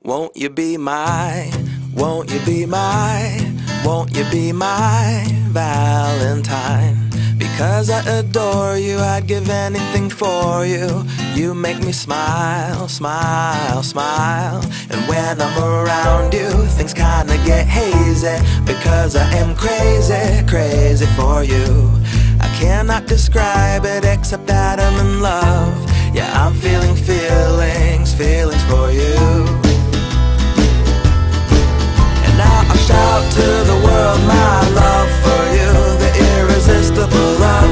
Won't you be my, won't you be my, won't you be my Valentine? Because I adore you, I'd give anything for you. You make me smile, smile, smile. And when I'm around you, things kinda get hazy. Because I am crazy, crazy for you. I cannot describe it except that I'm in love. Yeah, I'm feeling feelings, feelings for you. And now I'll shout to the world my love for you, the irresistible love